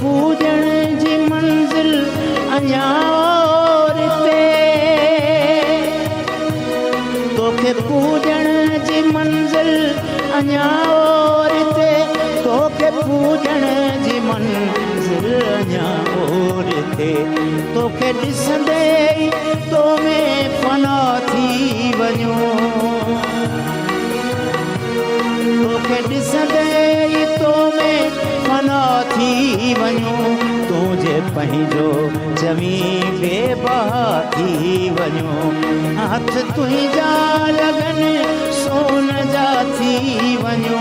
पूजण जी मंजिल अञा और ते तोखे पूजण जी मंजिल अञा और ते तोखे पूजण जी मंजिल अञा और ते तोखे ॾिसंदे ई तो में फना थी वञो तोखे ॾिसंदे ई तो में फना थी वञो तुंहिंजे पंहिंजो जमी बेबहा थी वञो हथ तुंहिंजा लॻनि सोन जा थी वञो